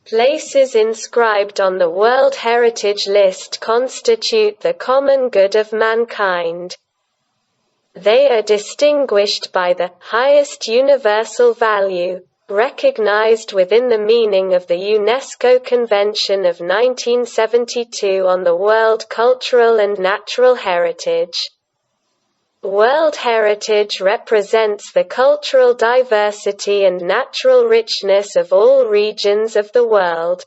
Places inscribed on the World Heritage List constitute the common good of mankind. They are distinguished by the highest universal value, recognized within the meaning of the UNESCO Convention of 1972 on the World Cultural and Natural Heritage. World Heritage represents the cultural diversity and natural richness of all regions of the world.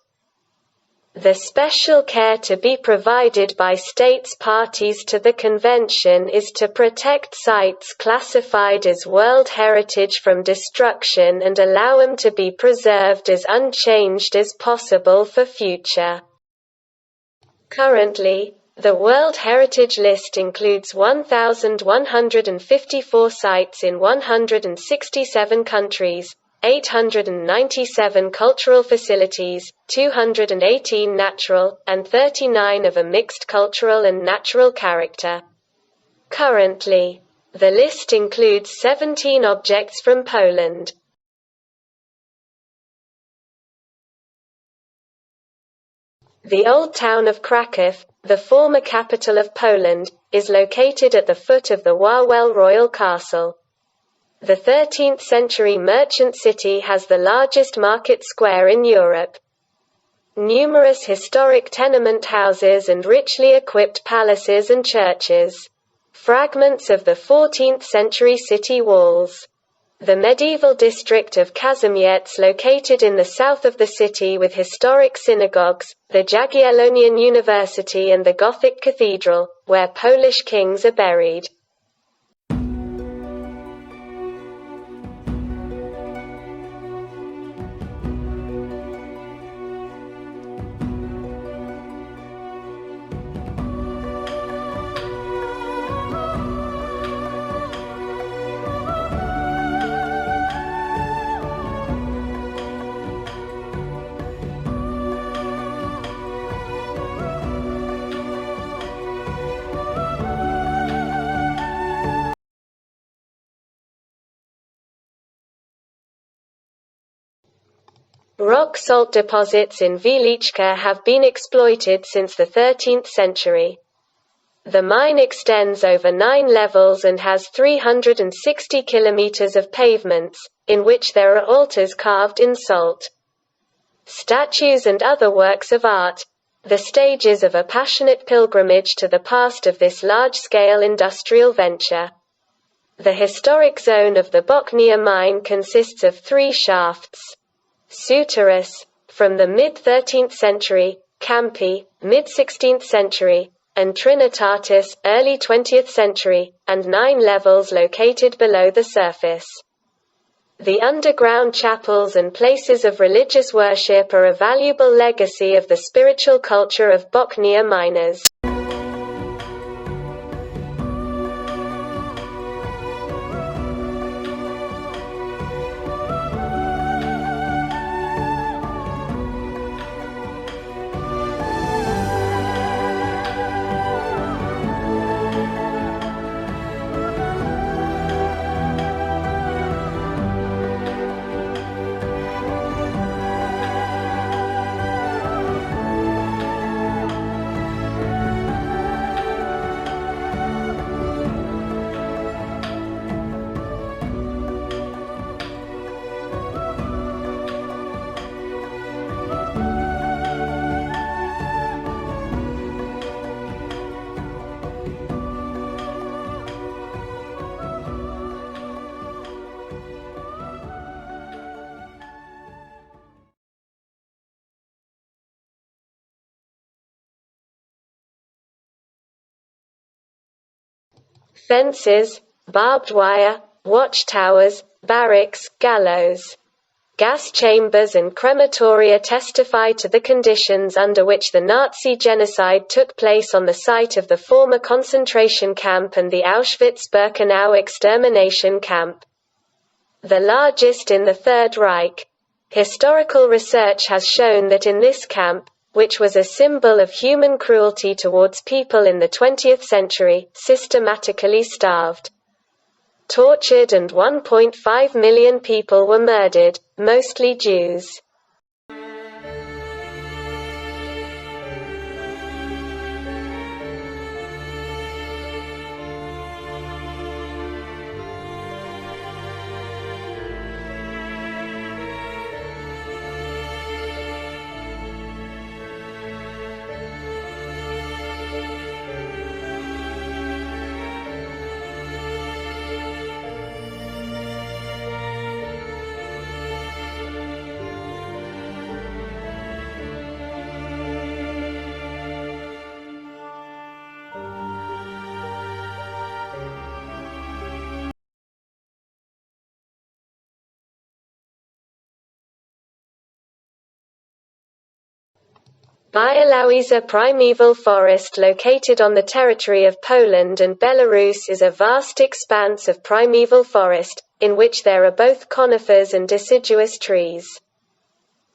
The special care to be provided by states parties to the convention is to protect sites classified as World Heritage from destruction and allow them to be preserved as unchanged as possible for future. Currently, the World Heritage List includes 1,154 sites in 167 countries, 897 cultural facilities, 218 natural, and 39 of a mixed cultural and natural character. Currently, the list includes 17 objects from Poland. The old town of Kraków, the former capital of Poland, is located at the foot of the Wawel Royal Castle. The 13th-century merchant city has the largest market square in Europe. Numerous historic tenement houses and richly equipped palaces and churches. Fragments of the 14th-century city walls. The medieval district of Kazimiec located in the south of the city with historic synagogues, the Jagiellonian University and the Gothic Cathedral, where Polish kings are buried. Rock salt deposits in Wieliczka have been exploited since the 13th century. The mine extends over 9 levels and has 360 kilometers of pavements, in which there are altars carved in salt. Statues and other works of art, the stages of a passionate pilgrimage to the past of this large-scale industrial venture. The historic zone of the Bochnia mine consists of 3 shafts. Suterus, from the mid-13th century, Campi, mid-16th century, and Trinitatis, early 20th century, and 9 levels located below the surface. The underground chapels and places of religious worship are a valuable legacy of the spiritual culture of Bochnia miners. Fences, barbed wire, watchtowers, barracks, gallows. Gas chambers and crematoria testify to the conditions under which the Nazi genocide took place on the site of the former concentration camp and the Auschwitz-Birkenau extermination camp. The largest in the Third Reich. Historical research has shown that in this camp, which was a symbol of human cruelty towards people in the 20th century, systematically starved, tortured and 1.5 million people were murdered, mostly Jews. Białowieża primeval forest located on the territory of Poland and Belarus is a vast expanse of primeval forest, in which there are both conifers and deciduous trees.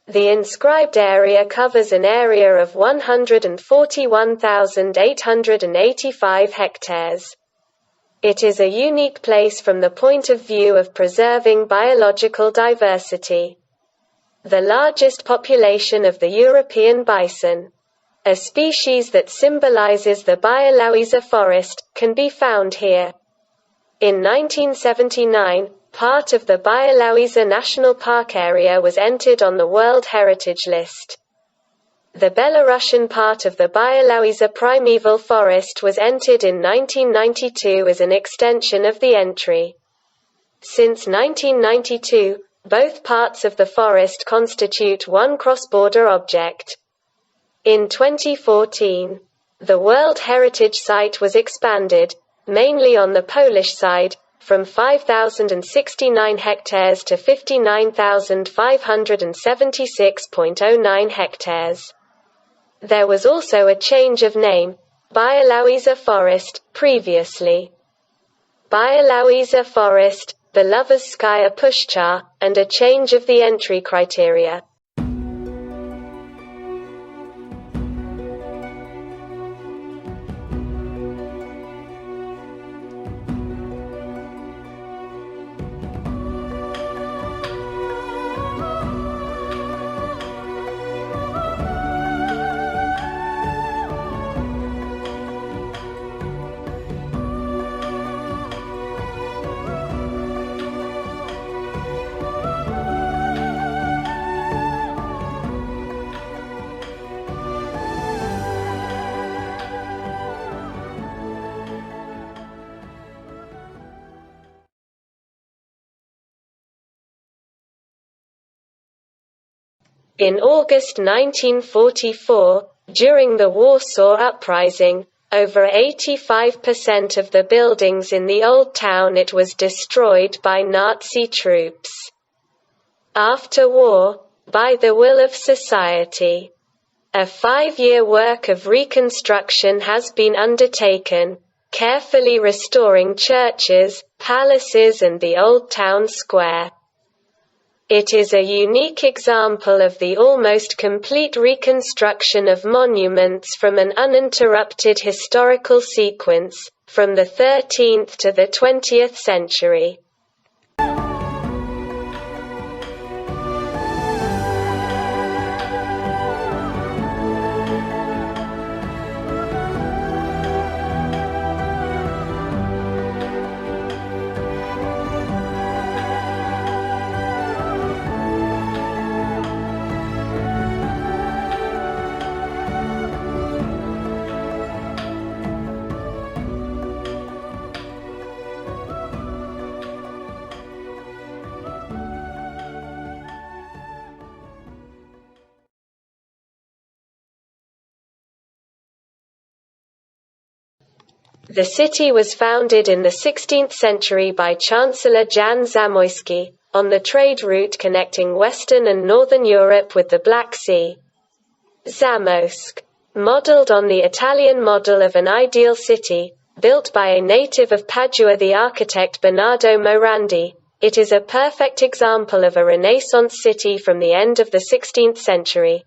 The inscribed area covers an area of 141,885 hectares. It is a unique place from the point of view of preserving biological diversity. The largest population of the European bison, a species that symbolizes the Białowieża forest, can be found here. In 1979, part of the Białowieża National Park area was entered on the World Heritage List. The Belarusian part of the Białowieża primeval forest was entered in 1992 as an extension of the entry. Since 1992, both parts of the forest constitute one cross-border object. In 2014, the World Heritage Site was expanded, mainly on the Polish side, from 5,069 hectares to 59,576.09 hectares. There was also a change of name, Białowieża Forest, previously Białowieża Forest, Belovežskaya Puszcza, and a change of the entry criteria. In August 1944, during the Warsaw Uprising, over 85% of the buildings in the Old Town was destroyed by Nazi troops. After war, by the will of society, a 5-year work of reconstruction has been undertaken, carefully restoring churches, palaces and the Old Town Square. It is a unique example of the almost complete reconstruction of monuments from an uninterrupted historical sequence, from the 13th to the 20th century. The city was founded in the 16th century by Chancellor Jan Zamoyski, on the trade route connecting Western and Northern Europe with the Black Sea. Zamość, modeled on the Italian model of an ideal city, built by a native of Padua, the architect Bernardo Morandi, it is a perfect example of a Renaissance city from the end of the 16th century,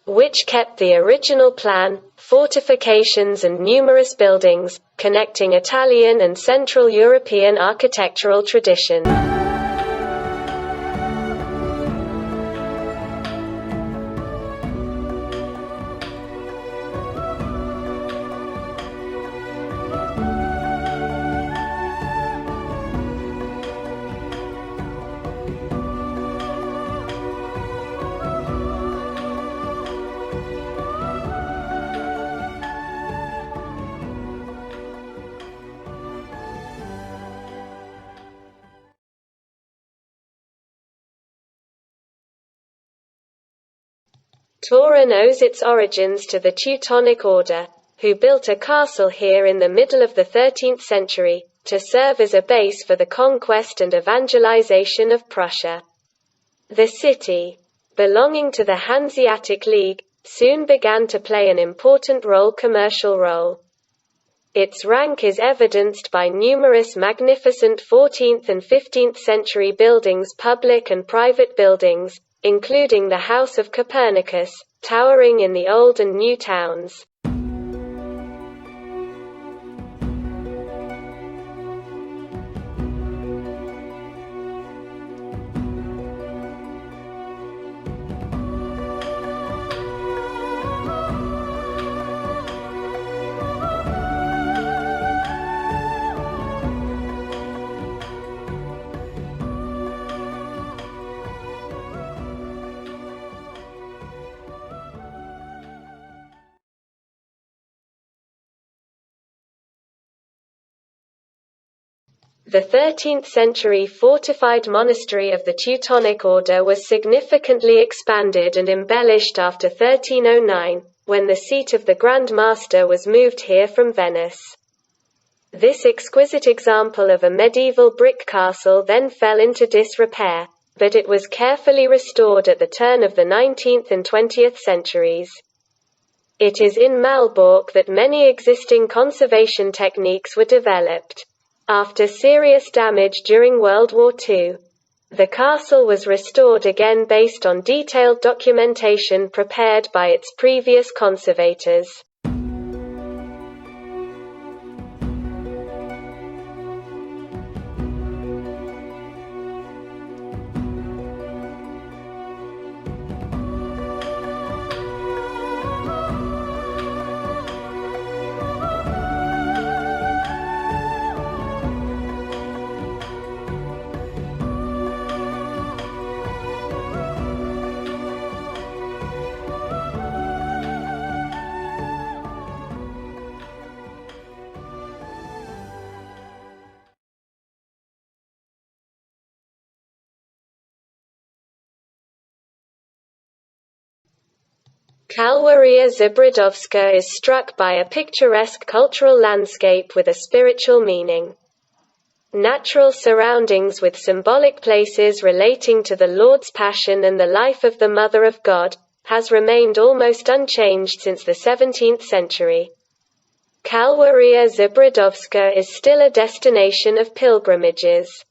which kept the original plan, fortifications and numerous buildings, connecting Italian and Central European architectural tradition. Turin owes its origins to the Teutonic Order, who built a castle here in the middle of the 13th century, to serve as a base for the conquest and evangelization of Prussia. The city, belonging to the Hanseatic League, soon began to play an important commercial role. Its rank is evidenced by numerous magnificent 14th and 15th century buildings, public and private buildings, including the House of Copernicus, towering in the Old and New Towns. The 13th-century fortified monastery of the Teutonic Order was significantly expanded and embellished after 1309, when the seat of the Grand Master was moved here from Venice. This exquisite example of a medieval brick castle then fell into disrepair, but it was carefully restored at the turn of the 19th and 20th centuries. It is in Malbork that many existing conservation techniques were developed. After serious damage during World War II, the castle was restored again based on detailed documentation prepared by its previous conservators. Kalwaria Zybrodowska is struck by a picturesque cultural landscape with a spiritual meaning. Natural surroundings with symbolic places relating to the Lord's Passion and the life of the Mother of God, has remained almost unchanged since the 17th century. Kalwaria Zybrodowska is still a destination of pilgrimages.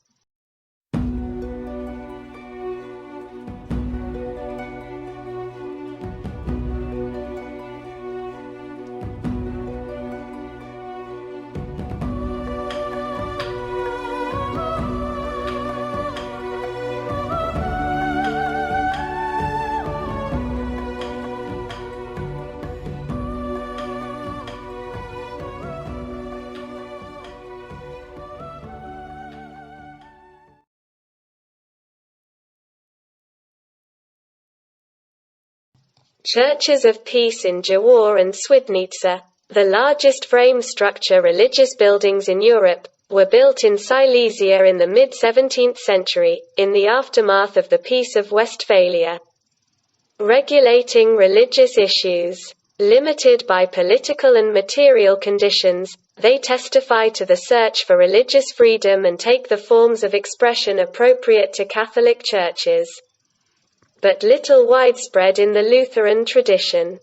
Churches of Peace in Jawor and Swidnica, the largest frame-structure religious buildings in Europe, were built in Silesia in the mid-17th century, in the aftermath of the Peace of Westphalia. Regulating religious issues. Limited by political and material conditions, they testify to the search for religious freedom and take the forms of expression appropriate to Catholic churches, but little widespread in the Lutheran tradition.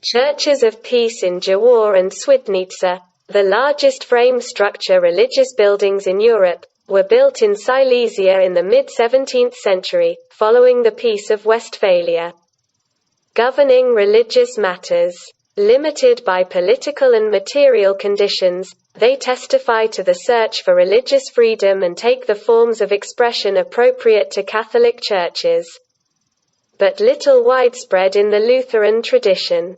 Churches of Peace in Jawor and Swidnica, the largest frame-structure religious buildings in Europe, were built in Silesia in the mid-17th century, following the Peace of Westphalia. Governing religious matters. Limited by political and material conditions, they testify to the search for religious freedom and take the forms of expression appropriate to Catholic churches, but little widespread in the Lutheran tradition.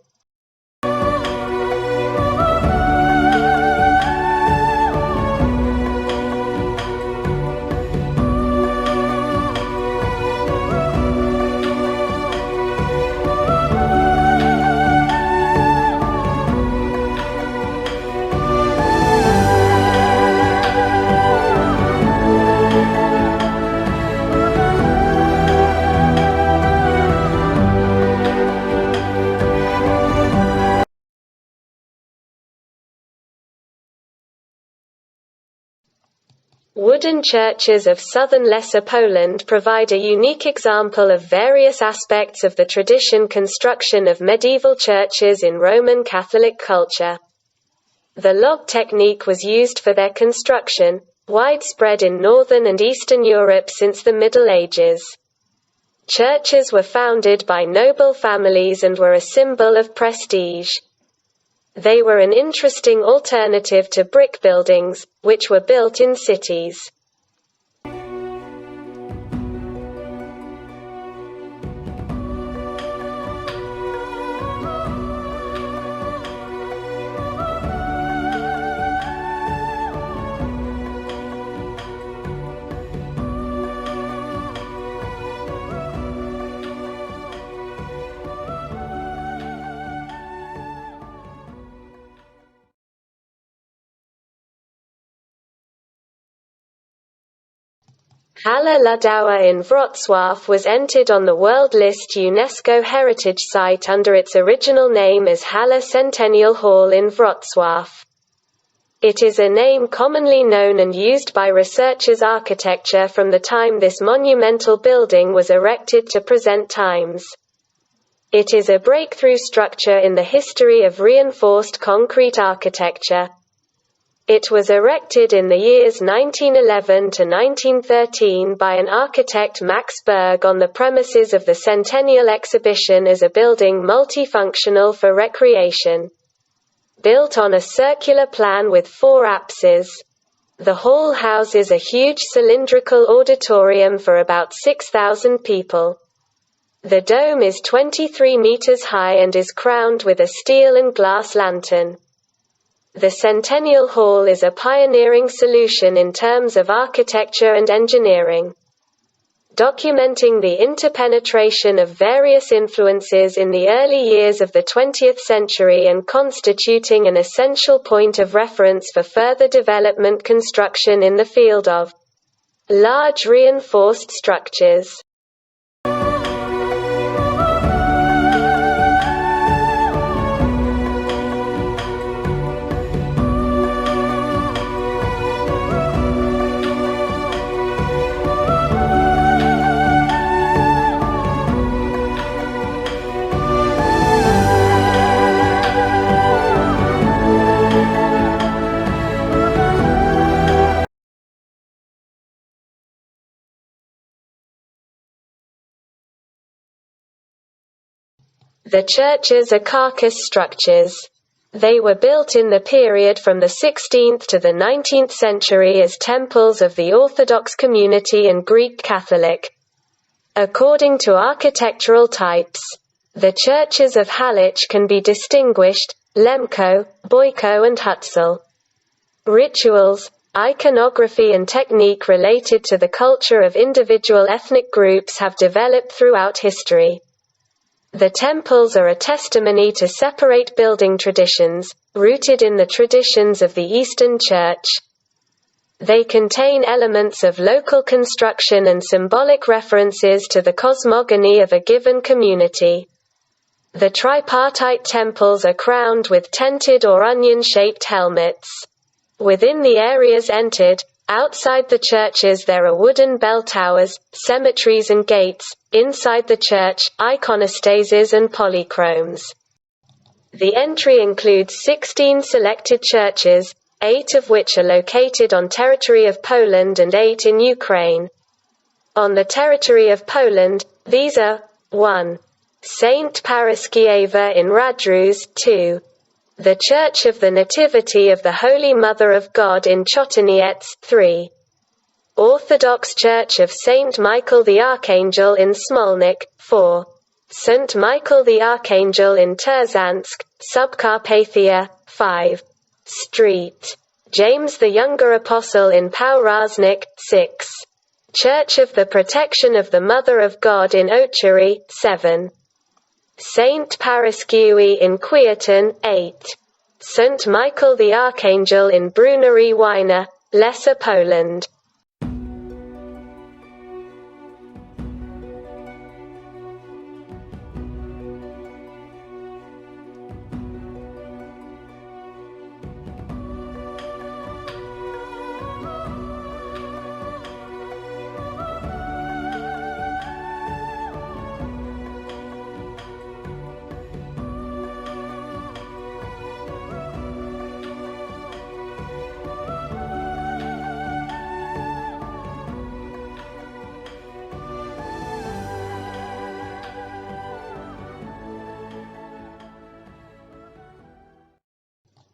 Wooden churches of southern Lesser Poland provide a unique example of various aspects of the tradition construction of medieval churches in Roman Catholic culture. The log technique was used for their construction, widespread in Northern and Eastern Europe since the Middle Ages. Churches were founded by noble families and were a symbol of prestige. They were an interesting alternative to brick buildings, which were built in cities. Hala Ludowa in Wrocław was entered on the World List UNESCO Heritage Site under its original name as Hala Centennial Hall in Wrocław. It is a name commonly known and used by researchers architecture from the time this monumental building was erected to present times. It is a breakthrough structure in the history of reinforced concrete architecture. It was erected in the years 1911 to 1913 by an architect Max Berg on the premises of the Centennial Exhibition as a building multifunctional for recreation. Built on a circular plan with 4 apses. The hall houses a huge cylindrical auditorium for about 6,000 people. The dome is 23 meters high and is crowned with a steel and glass lantern. The Centennial Hall is a pioneering solution in terms of architecture and engineering. Documenting the interpenetration of various influences in the early years of the 20th century and constituting an essential point of reference for further development construction in the field of large reinforced structures. The churches are carcass structures. They were built in the period from the 16th to the 19th century as temples of the Orthodox community and Greek Catholic. According to architectural types, the churches of Halicz can be distinguished: Lemko, Bojko and Hutzel. Rituals, iconography and technique related to the culture of individual ethnic groups have developed throughout history. The temples are a testimony to separate building traditions, rooted in the traditions of the Eastern Church. They contain elements of local construction and symbolic references to the cosmogony of a given community. The tripartite temples are crowned with tented or onion-shaped helmets. Within the areas entered, outside the churches there are wooden bell towers, cemeteries and gates. Inside the church, iconostases and polychromes. The entry includes 16 selected churches, 8 of which are located on territory of Poland and 8 in Ukraine. On the territory of Poland, these are 1. Saint Paraskiewa in Radruz, 2. The Church of the Nativity of the Holy Mother of God in Chotiniec, 3. Orthodox Church of Saint Michael the Archangel in Smolnik, 4. St. Michael the Archangel in Terzansk, Subcarpathia, 5. Street. James the Younger Apostle in Powraznik, 6. Church of the Protection of the Mother of God in Ochery, 7. Saint Paraskewi in Kwiaton, 8. St. Michael the Archangel in Brunery Wiener, Lesser Poland.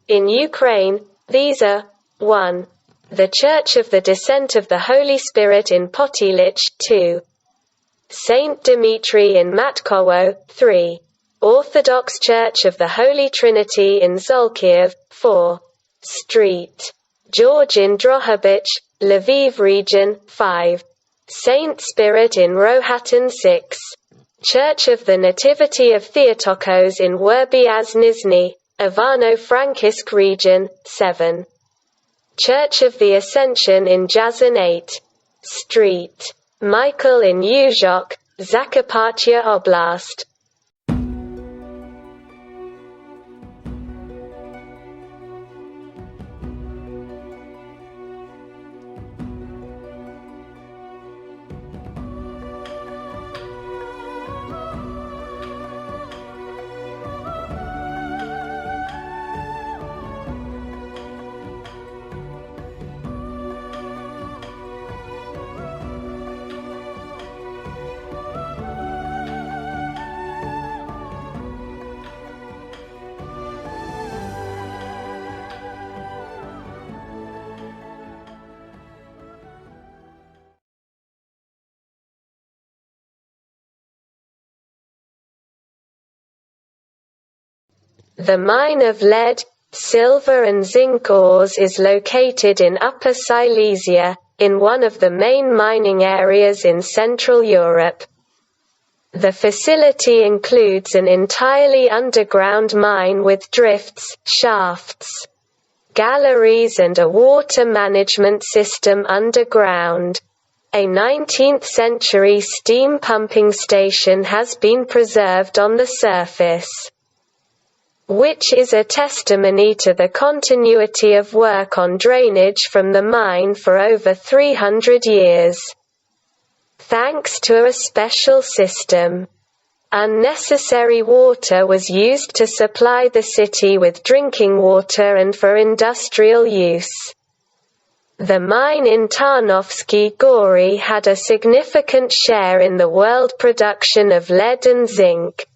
In Ukraine, these are 1. The Church of the Descent of the Holy Spirit in Potilich, 2. Saint Dimitri in Matkowo, 3. Orthodox Church of the Holy Trinity in Zolkiev, 4. Street. George in Drohobych, Lviv region, 5. Saint Spirit in Rohatyn, 6. Church of the Nativity of Theotokos in Werbiaz Nizhny, Ivano-Frankivsk region, 7. Church of the Ascension in Jazan, 8. Street. Michael in Yuzhok, Zakarpattia Oblast. The mine of lead, silver and zinc ores is located in Upper Silesia, in one of the main mining areas in Central Europe. The facility includes an entirely underground mine with drifts, shafts, galleries and a water management system underground. A 19th-century steam pumping station has been preserved on the surface, which is a testimony to the continuity of work on drainage from the mine for over 300 years. Thanks to a special system, unnecessary water was used to supply the city with drinking water and for industrial use. The mine in Tarnowski Góry had a significant share in the world production of lead and zinc.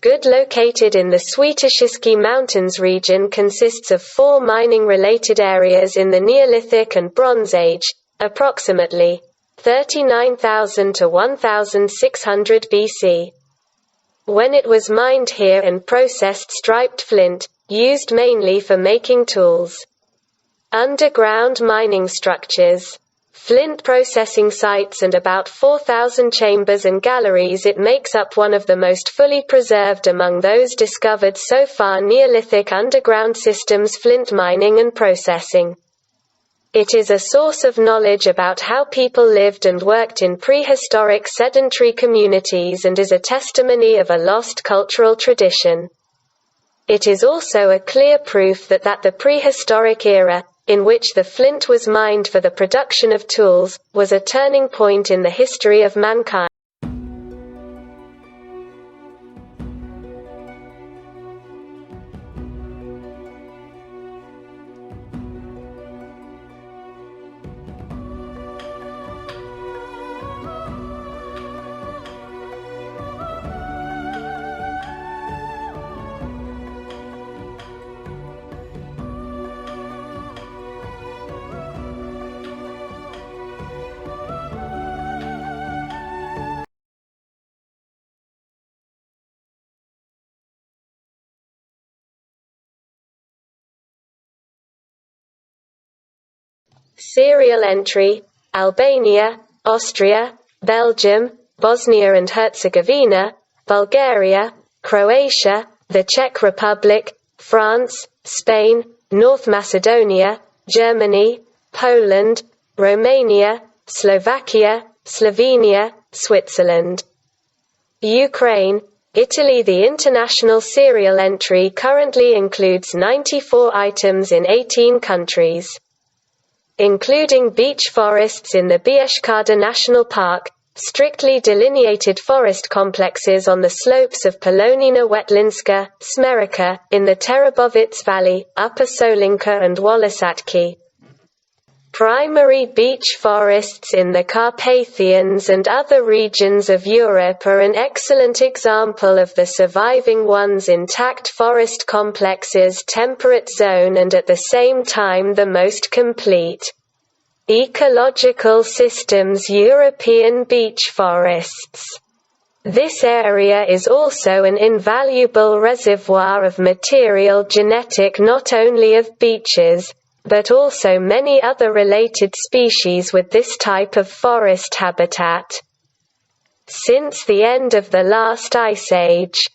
Good located in the Świętokrzyski Mountains region consists of 4 mining-related areas in the Neolithic and Bronze Age, approximately 39,000 to 1,600 BC. When it was mined here and processed striped flint, used mainly for making tools. Underground mining structures, flint processing sites and about 4,000 chambers and galleries. It makes up one of the most fully preserved among those discovered so far Neolithic underground systems flint mining and processing. It is a source of knowledge about how people lived and worked in prehistoric sedentary communities and is a testimony of a lost cultural tradition. It is also a clear proof that the prehistoric era, in which the flint was mined for the production of tools, was a turning point in the history of mankind. Serial entry: Albania, Austria, Belgium, Bosnia and Herzegovina, Bulgaria, Croatia, the Czech Republic, France, Spain, North Macedonia, Germany, Poland, Romania, Slovakia, Slovenia, Switzerland, Ukraine, Italy. The international serial entry currently includes 94 items in 18 countries, including beech forests in the Bieszczada National Park, strictly delineated forest complexes on the slopes of Polonina Wetlinska, Smerica, in the Terabovits Valley, Upper Solinka and Wolasatki. Primary beech forests in the Carpathians and other regions of Europe are an excellent example of the surviving one's intact forest complexes temperate zone and at the same time the most complete ecological systems European beech forests. This area is also an invaluable reservoir of material genetic not only of beeches, but also many other related species with this type of forest habitat. Since the end of the last ice age,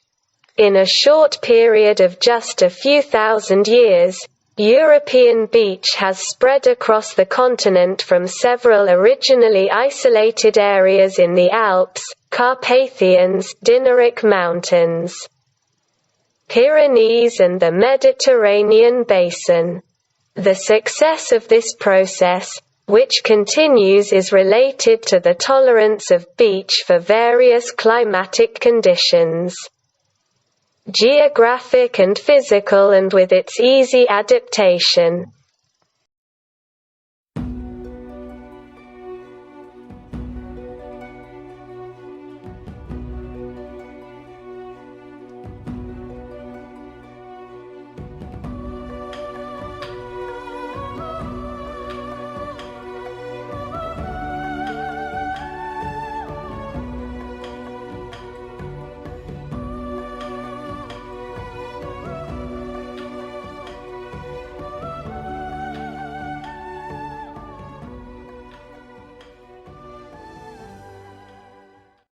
in a short period of just a few thousand years, European beech has spread across the continent from several originally isolated areas in the Alps, Carpathians, Dinaric Mountains, Pyrenees and the Mediterranean basin. The success of this process, which continues, is related to the tolerance of beech for various climatic conditions, geographic and physical, and with its easy adaptation